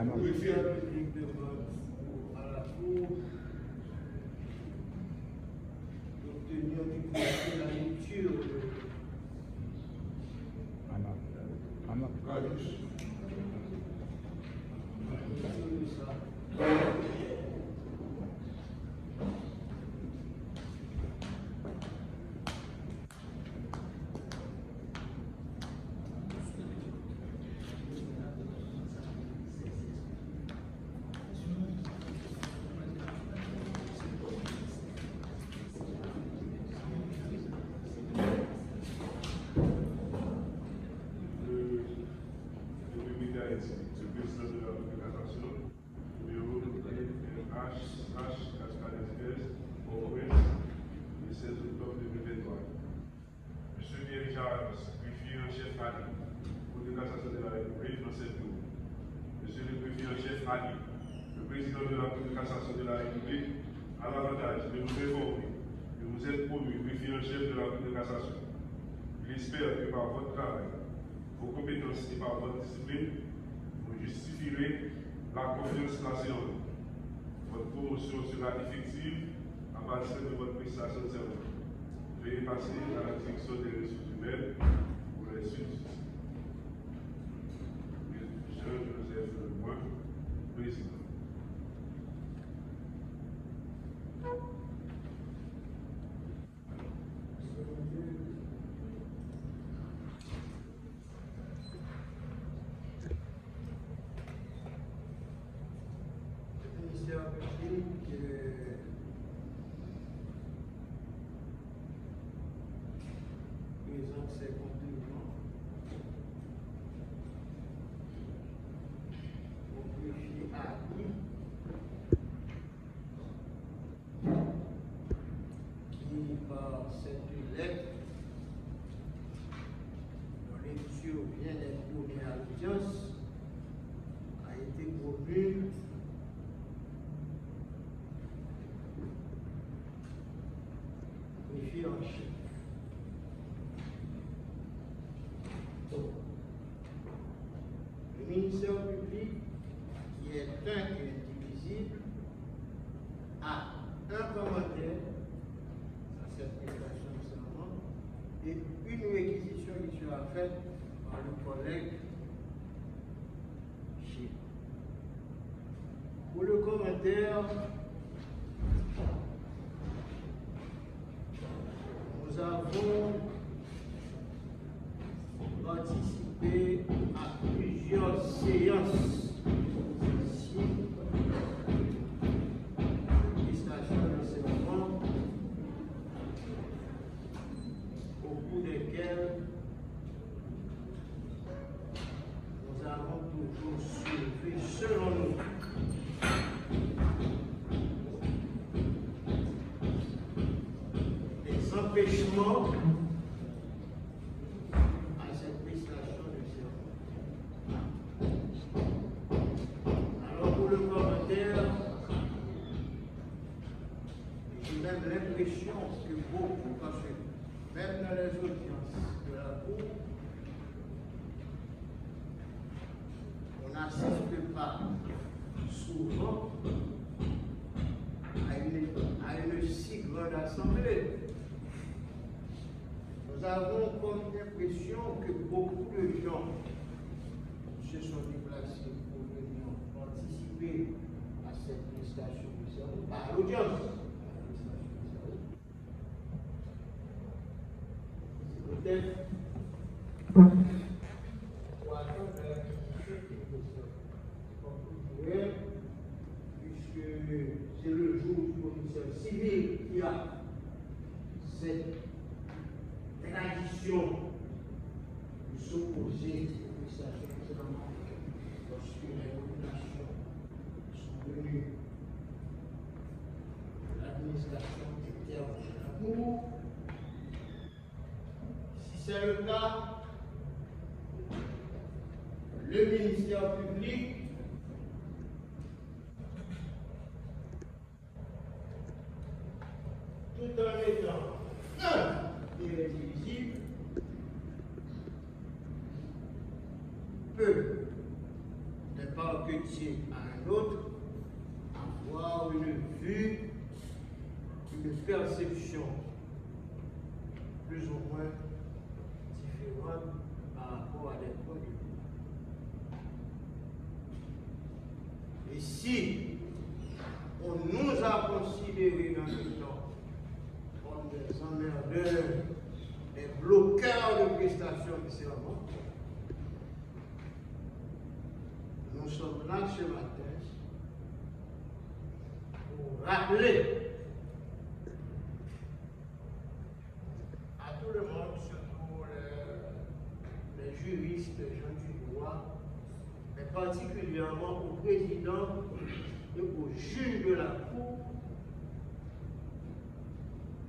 non. Commissaire public demande à la Cour d'obtenir du conseil la lecture de le président de la Cour de cassation de la République, a l'avantage de nous informer que vous êtes promu greffier en chef de la Cour de cassation. Il espère que par votre travail, vos compétences et par votre discipline, vous justifierez la confiance placée en vous. Votre promotion sera effective à partir de votre prestation de serment. Veuillez passer à la direction des ressources humaines pour les suites. Jean-Joseph Lemoine, président. présente ses compléments au greffier Ali qui, par cette lettre, dont lecture vient d'être donnée à l'audience, a été promu greffier en chef. Le ministère public, qui est un et indivisible, a un commentaire à cette prestation de serment et une réquisition qui sera faite par le collègue Chine. Pour le commentaire, nous avons participé à plusieurs séances ici, de prestation de serment, au cours desquelles nous avons toujours soulevé, selon nous, des empêchements à cette prestation de serment. Alors pour le commentaire, j'ai même l'impression que beaucoup, parce que même dans les audiences de la Cour, on n'assiste pas souvent à une si grande assemblée. Nous avons comme l'impression que beaucoup de gens se sont déplacés pour venir participer à cette prestation de serment par l'audience. C'est peut-être pour attendre la réquisition qui nous sert. Puisque c'est le jour du commissaire civil qui a cette tradition de s'opposer aux prestations de serment lorsque les nominations sont venues de l'administration interne de la Cour. Si c'est le métier à un autre, avoir une vue, une perception plus ou moins différente par rapport à des points de vue. Et si on nous a considérés dans le temps comme des emmerdeurs, des bloqueurs de prestations de serment, nous sommes là ce matin pour rappeler à tout le monde, surtout les juristes, les gens du droit, mais particulièrement au président et au juge de la Cour,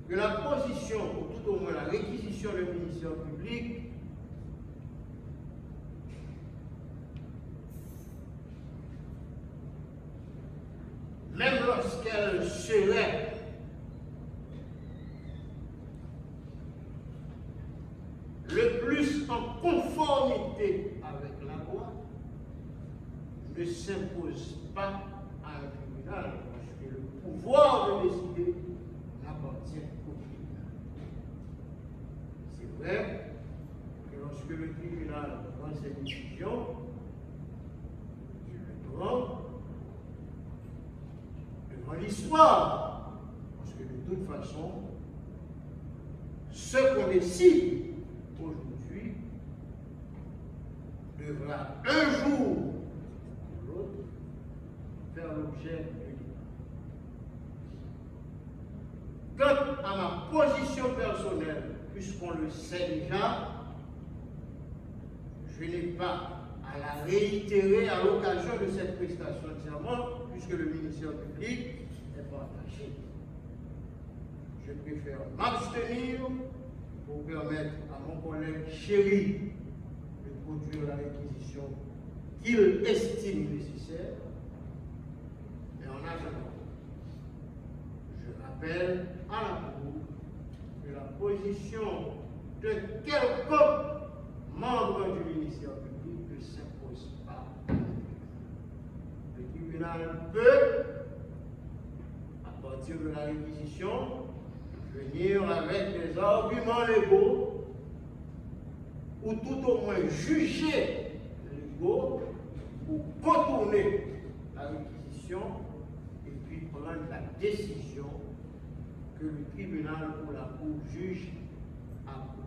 que la position, ou tout au moins la réquisition du ministère public, même lorsqu'elle serait le plus en conformité avec la loi, ne s'impose pas à un tribunal, parce que le pouvoir de décider n'appartient au tribunal. C'est vrai que lorsque le tribunal prend ses décisions, je le prends devant l'histoire, parce que de toute façon, ce qu'on décide aujourd'hui devra un jour ou l'autre faire l'objet de débat. Quant à ma position personnelle, puisqu'on le sait déjà, je n'ai pas à la réitérer à l'occasion de cette prestation de serment, puisque le ministère public est partagé. Je préfère m'abstenir pour permettre à mon collègue chéri de produire la réquisition qu'il estime nécessaire. Et en attendant, je rappelle à la Cour que la position de quelconque membre du ministère public ne s'impose pas. Le tribunal peut, à partir de la réquisition, venir avec des arguments légaux ou tout au moins juger légaux pour contourner la réquisition et puis prendre la décision que le tribunal ou la Cour juge approuve.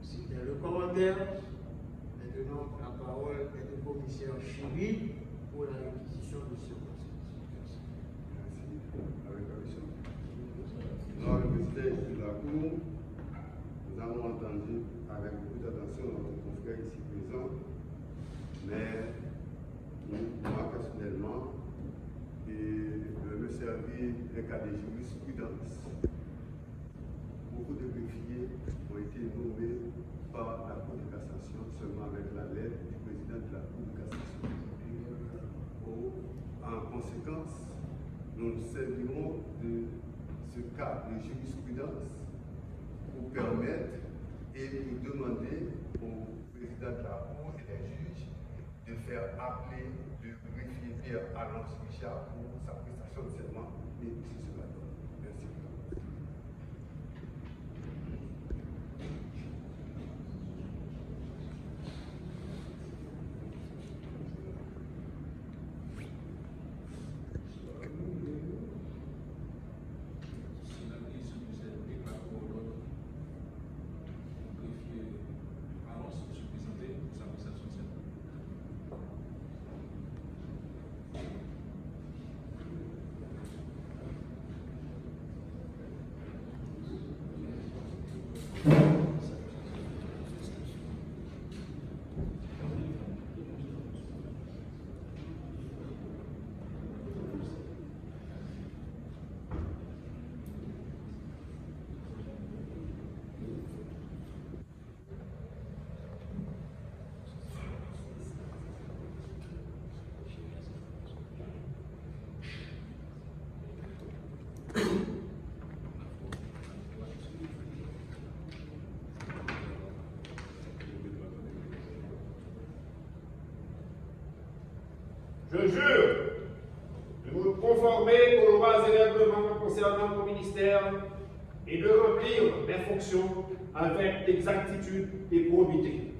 C'était le commentaire. Maintenant, la parole est au commissaire Chéri pour la réquisition de circonstances. Merci. Avec permission. Dans le président de la Cour, nous avons entendu avec beaucoup d'attention notre confrère ici présent, mais moi personnellement, je me servir d'un cas de jurisprudence. Beaucoup de greffiers ont été nommés par la Cour de cassation seulement avec la lettre du président de la Cour de cassation. En conséquence, nous nous servirons de ce cas de jurisprudence pour permettre et pour demander au président de la Cour et des juges de faire appeler le greffier Pierre Alonso Richard pour sa prestation de serment et si cela donne. Merci. Je jure de me conformer aux lois et règlements concernant mon ministère et de remplir mes fonctions avec exactitude et probité.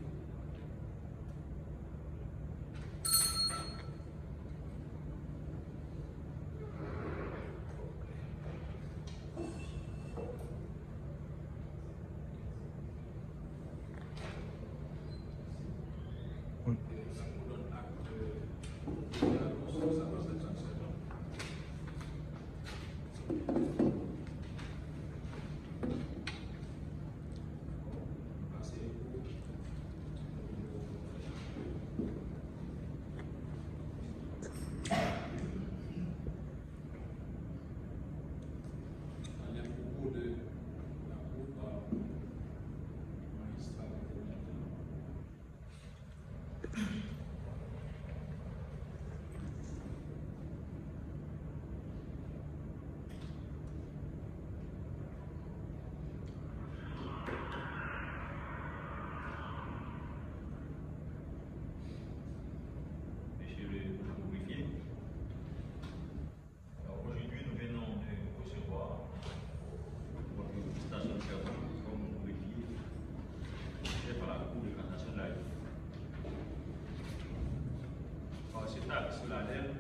Solennel,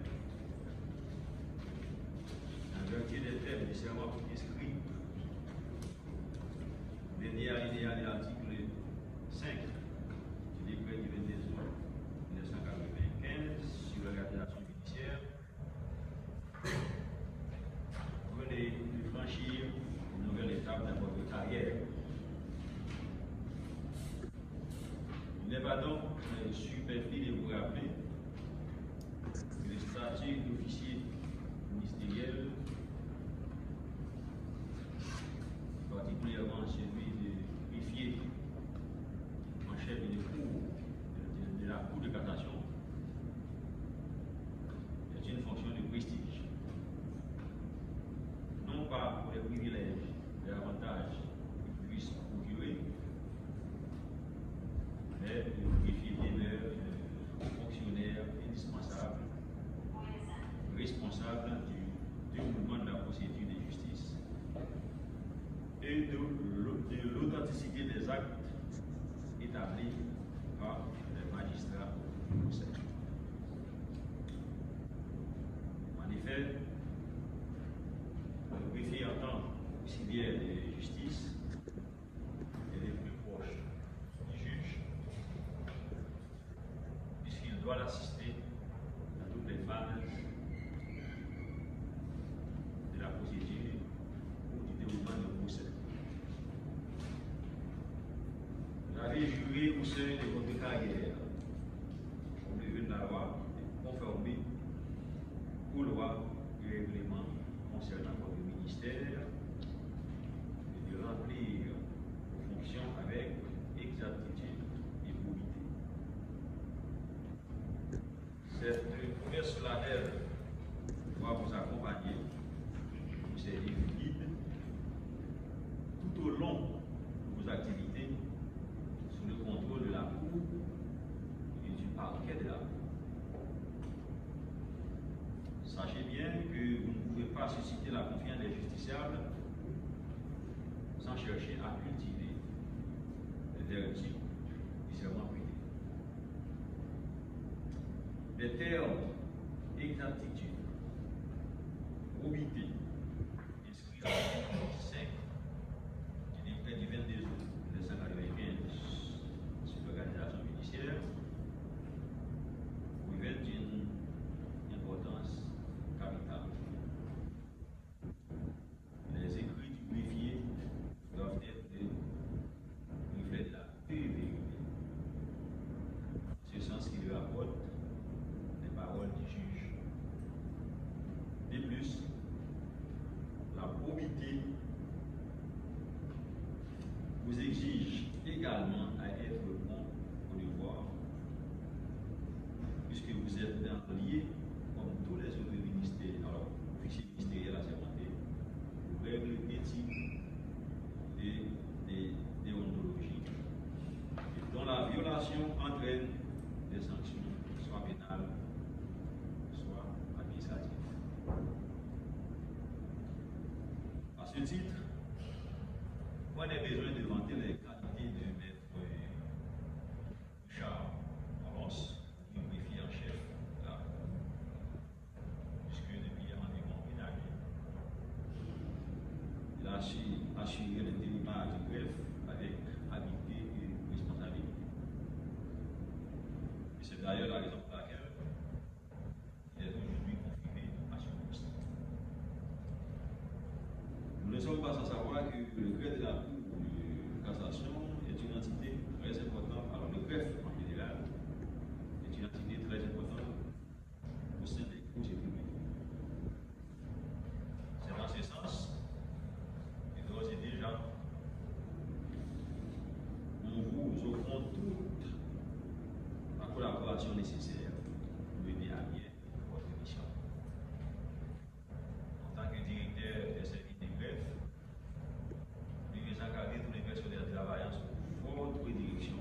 en vertu des termes du serment inscrit, dernier alinéa de l'article 5 du décret du 22 juin 1995 sur l'organisation judiciaire, venez de franchir une nouvelle étape dans votre carrière. Il n'est pas donc superflu de vous rappeler le statut d'officier ministériel, particulièrement celui de greffier en chef de la Cour de cassation, est une fonction de prestige. Non pas pour les privilèges et avantages qu'ils puissent procurer, mais le greffier demeure un fonctionnaire indispensable, responsable du déroulement de la procédure de justice et de l'authenticité des actes établis par les magistrats du procès. En effet, le greffier entend auxiliaire de justice et les plus proches du juge, puisqu'il doit l'assister à toutes les phases de la procédure ou du déroulement du procès. Vous avez juré au sein de votre carrière, au milieu de la loi, de conformer aux lois et règlements concernant votre ministère et de remplir vos fonctions avec exactitude et probité. Cette promesse solennelle doit vous accompagner, vous servir de guide tout au long de vos activités sous le contrôle de la Cour et du parquet de la Cour. Sachez bien que vous ne pouvez pas susciter la confiance des justiciables sans chercher à cultiver les vertus du serment prêté. Les termes exactitude, probité, inscrits à l'article 5 du décret du 22 août 1995 sur l'organisation judiciaire, revêtent une importance capitale. Les écrits du greffier doivent être des reflets de la pure vérité, en ce sens qu'il lui apporte les paroles du juge. De plus, la probité vous exige également à être bon au devoir, puisque vous êtes lié, comme tous les autres ministères, alors officiers ministériels assermentés, aux règles éthiques et déontologiques, dont la violation entraîne des sanctions, soit pénales titre, on a besoin de vanter les qualités de maître Charles Ross, qui est greffier en chef là, puisque depuis environ une année, il a assuré le déroulement du greffe avec habileté et responsabilité. Et c'est d'ailleurs la raison pour laquelle il est aujourd'hui confirmé à ce poste. Nous ne sommes pas sans savoir que le greffe de la Cour de cassation est une entité très importante. Alors, le greffe en général est une entité très importante au sein des cours publics. C'est dans ce sens que d'ores et déjà, nous vous offrons toute la collaboration nécessaire pour mener à bien votre mission. En tant que directeur des services de greffe, nous vous encadrer tous les personnels travaillant sous votre direction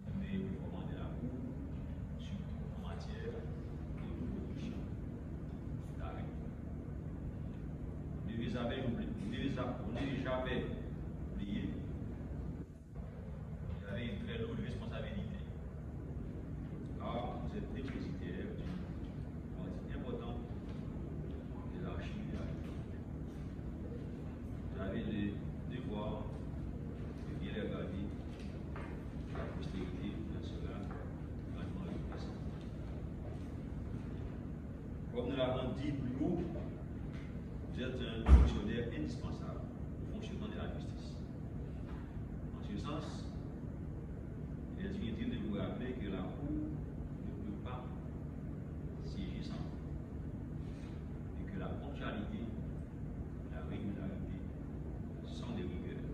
pour les recommander la Cour, surtout en matière de production d'arrêt. Vous ne devez jamais oublier, vous avez une très lourde responsabilité. Car vous êtes dépositaire d'une partie importante de l'archive de la République. Vous avez le devoir de bien regarder la postérité dans cela grandement reconnaissant. Comme nous l'avons dit plus haut, vous êtes un fonctionnaire indispensable au fonctionnement de la justice. En ce sens, il est inutile de vous rappeler que la Cour ne peut pas siéger sans vous et que la ponctualité, la régularité sont des rigueurs.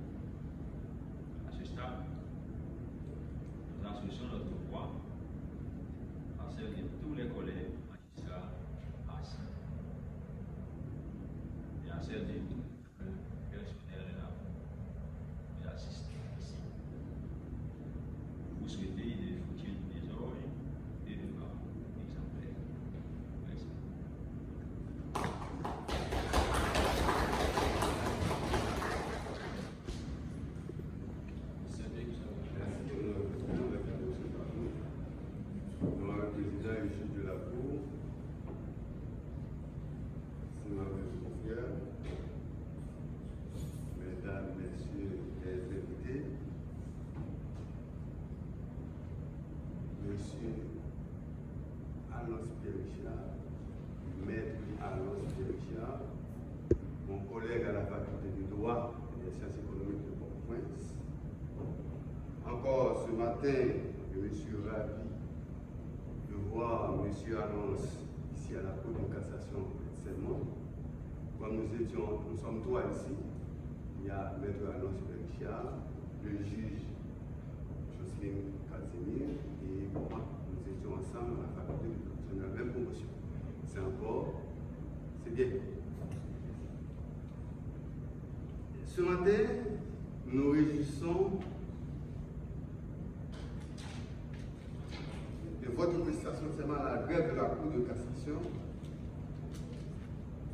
À ce stade, nous associons notre voix à celle de tous les collègues magistrats assis et à celle de tout le personnel de la Cour qui assiste ici. Vous souhaitez des foutiers du désordre et de bras exemplaires. Merci. Devant le président et le juge de la Cour, estimables confrères, mesdames, messieurs les invités, monsieur Alonso Pierre-Richard, maître Alonso Pierre-Richard, mon collègue à la faculté du droit et des sciences économiques de Port-au-Prince. Encore ce matin, je suis ravi de voir M. Alonso ici à la Cour de cassation précisément. Comme nous sommes trois ici, il y a maître Alonso Pierre-Richard, le juge Jocelyne Casimir et moi. Nous étions ensemble à la faculté de droit, dans la même promotion. C'est bien. Ce matin, nous réjouissons de votre prestation de serment à la greffe de la Cour de cassation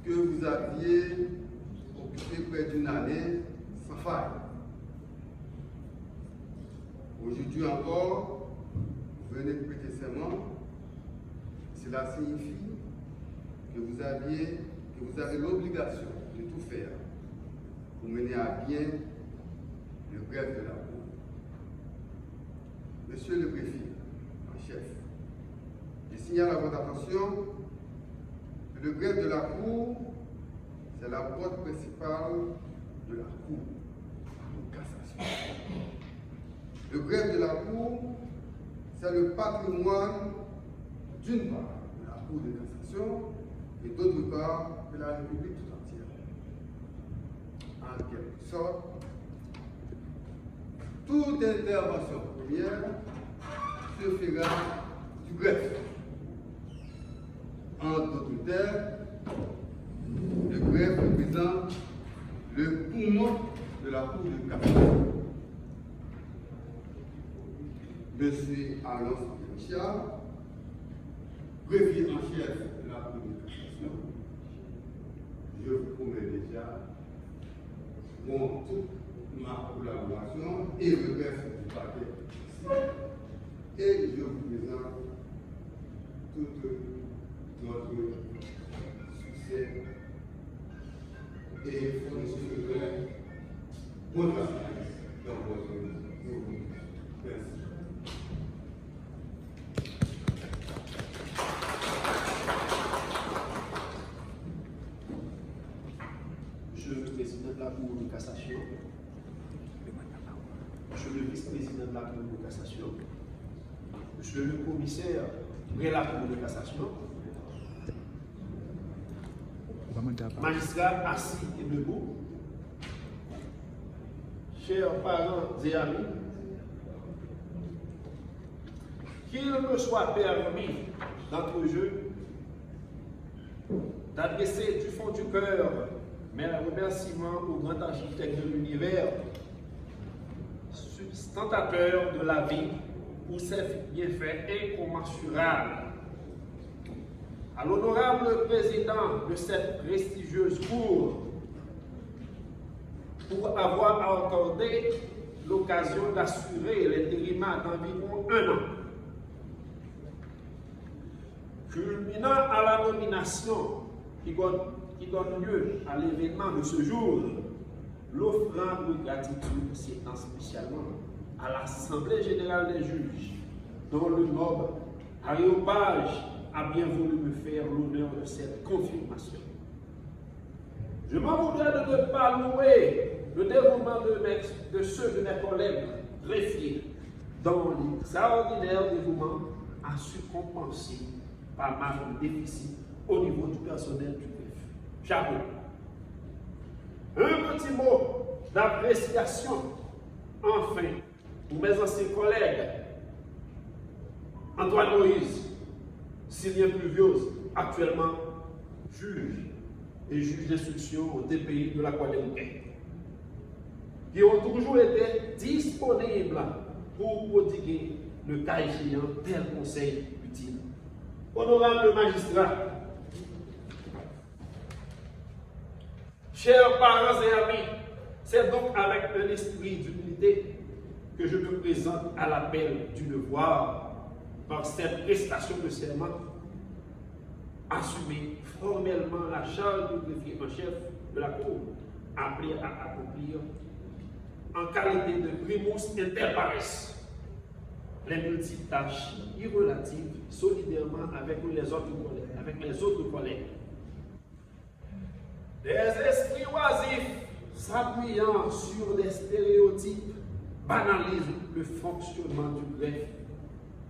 que vous aviez occupé près d'une année sans faille. Aujourd'hui encore, vous venez de prêter serment. Cela signifie que vous avez l'obligation de tout faire pour mener à bien le greffe de la Cour. Monsieur le greffier en chef, je signale à votre attention que le greffe de la Cour, c'est la porte principale de la Cour de cassation. Le greffe de la Cour, c'est le patrimoine d'une part de la Cour de cassation et d'autre part de la République tout entière. En quelque sorte, toute intervention première se fera du greffe. En d'autres termes, le greffe représente le poumon de la Cour de cassation. Monsieur Alonso Pierre-Richard, greffier en chef de la Cour de cassation, je vous promets déjà pour toute ma collaboration et le reste du paquet ici. Et je vous présente tout notre succès et je souhaiterais bon travail dans votre vie. Merci. Monsieur le Président de la Cour de cassation, Monsieur le Vice-président de la Cour de cassation, Monsieur le Commissaire de la Cour de cassation, magistrats assis et debout, chers parents et amis, qu'il me soit permis d'entre-jeu d'adresser du fond du cœur mes remerciements au grand architecte de l'univers, substantateur de la vie, pour ses bienfaits incommensurables. À l'honorable président de cette prestigieuse cour, pour avoir accordé l'occasion d'assurer l'intérimat d'environ 1 an, culminant à la nomination qui donne lieu à l'événement de ce jour, l'offrande de gratitude s'étend spécialement à l'Assemblée générale des juges, dont le noble Aréopage a bien voulu me faire l'honneur de cette confirmation. Je m'en voudrais de ne pas louer le dévouement de ceux de mes collègues greffiers, dont l'extraordinaire dévouement a su compenser pas mal de déficits au niveau du personnel du greffe. Chapeau. Un petit mot d'appréciation, enfin, pour mes anciens collègues, Antoine Moïse, Sylvien Pluviose, actuellement juge et juge d'instruction au TPI de la Guadeloupe, qui ont toujours été disponibles pour prodiguer le cas échéant tel conseil utile. Honorable magistrat, chers parents et amis, c'est donc avec un esprit d'humilité que je me présente à l'appel du devoir par cette prestation de serment, assumer formellement la charge du greffier en chef de la Cour, appelé à accomplir en qualité de primus inter pares les multitâches irrelatives solidairement avec les autres collègues. Des esprits oisifs s'appuyant sur des stéréotypes banalisent le fonctionnement du greffe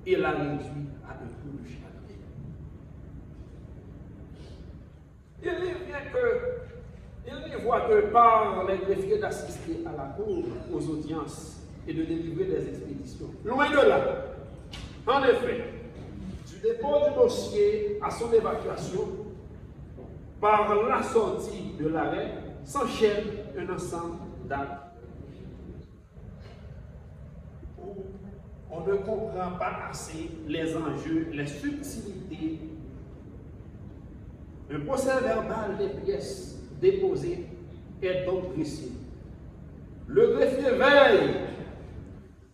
et la réduit à un coup de chagrin. Il n'y voit que par les greffiers d'assister à la cour, aux audiences et de délivrer des expéditions. Loin de là, en effet, du dépôt du dossier à son évacuation, par la sortie de l'arrêt, s'enchaîne un ensemble d'actes où on ne comprend pas assez les enjeux, les subtilités. Le procès verbal des pièces déposées est donc dressé. Le greffier veille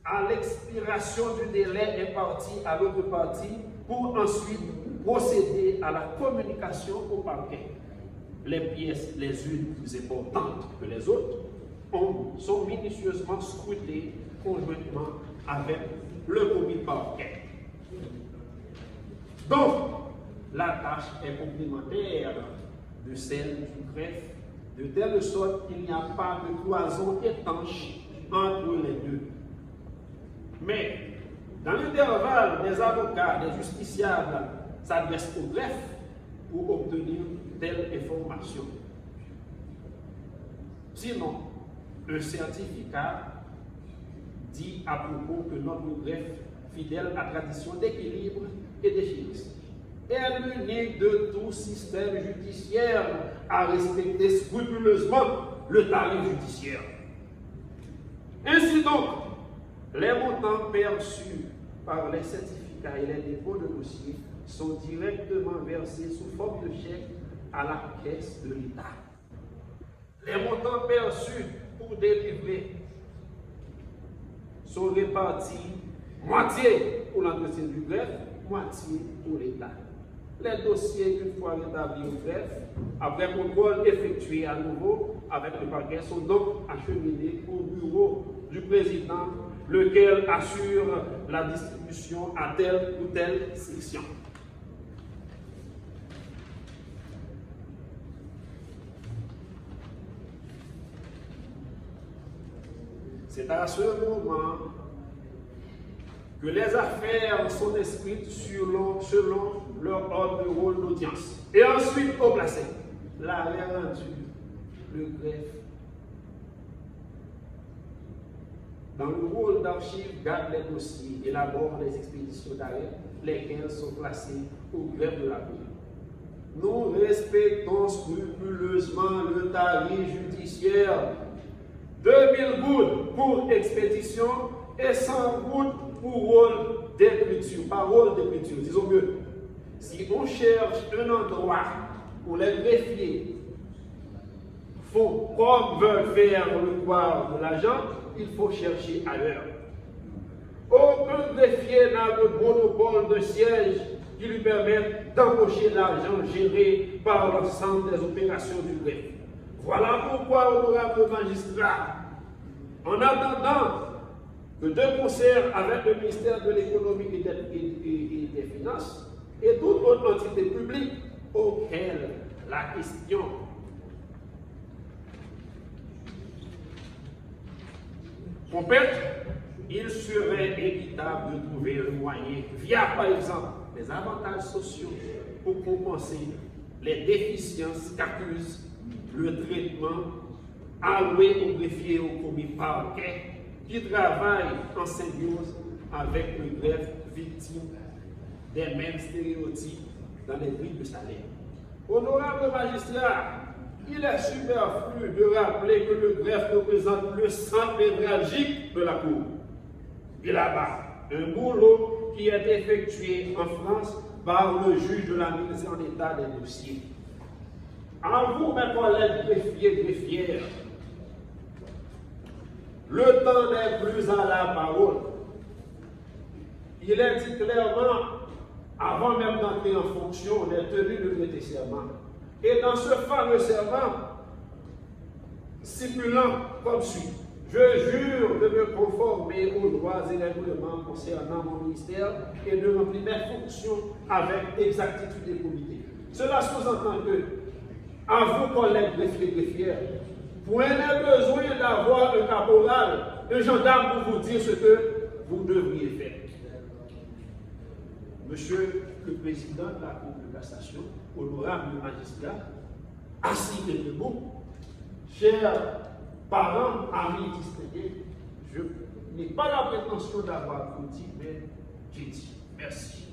à l'expiration du délai imparti à l'autre partie pour ensuite procéder à la communication au parquet. Les pièces, les unes plus importantes que les autres, sont minutieusement scrutées conjointement avec le commis parquet. Donc, la tâche est complémentaire de celle du greffe, de telle sorte qu'il n'y a pas de cloison étanche entre les deux. Mais, dans l'intervalle, des avocats, des justiciables s'adressent au greffe pour obtenir telle information. Sinon, un certificat dit à propos que notre greffe, fidèle à la tradition d'équilibre et d'échéance, est muni de tout système judiciaire à respecter scrupuleusement le tarif judiciaire. Ainsi donc, les montants perçus par les certificats et les dépôts de dossiers sont directement versés sous forme de chèque à la caisse de l'État. Les montants perçus pour délivrer sont répartis moitié pour l'entretien du greffe, moitié pour l'État. Les dossiers, une fois rétablis au greffe, après contrôle effectué à nouveau avec le parquet, sont donc acheminés au bureau du président, lequel assure la distribution à telle ou telle section. C'est à ce moment que les affaires sont inscrites selon leur ordre de rôle d'audience. Et ensuite, au placé, l'arrêt rendu, le greffe, dans le rôle d'archive, garde les dossiers, élabore les expéditions d'arrêt, lesquelles sont placées au greffe de la ville. Nous respectons scrupuleusement le tarif judiciaire. 2000 gouttes pour expédition et 100 gouttes pour rôle d'écriture, par rôle d'écriture. Disons que si on cherche un endroit où les greffiers font comme veulent faire le croire de l'agent, il faut chercher ailleurs. Aucun greffier n'a le monopole de siège qui lui permette d'embaucher l'argent géré par l'ensemble des opérations du greffe. Voilà pourquoi, honorable magistrat, en attendant que de concert avec le ministère de l'économie et des finances et toute autre entité publique auquel la question compète, il serait équitable de trouver un moyen via, par exemple, les avantages sociaux pour compenser les déficiences qu'accuse le traitement alloué aux greffiers et aux commis parquets qui travaillent en symbiose avec le greffe victime des mêmes stéréotypes dans les grilles de salaire. Honorable magistrat, il est superflu de rappeler que le greffe représente le centre névralgique de la Cour. Et là-bas, un boulot qui est effectué en France par le juge de la mise en état des dossiers. À vous, mes collègues greffiers, greffières, le temps n'est plus à la parole. Il est dit clairement, avant même d'entrer en fonction, on est tenu de prêter serment. Et dans ce fameux serment, stipulant comme suit: je jure de me conformer aux droits et règlements concernant mon ministère et de remplir mes fonctions avec exactitude et probité. Cela sous-entend que, à vous, collègues greffiers, greffières, prenez besoin d'avoir un caporal, un gendarme pour vous dire ce que vous devriez faire. Monsieur le Président de la Cour de cassation, honorable magistrat, assis et debout, chers parents, amis distingués, je n'ai pas la prétention d'avoir tout dit, mais j'ai dit merci.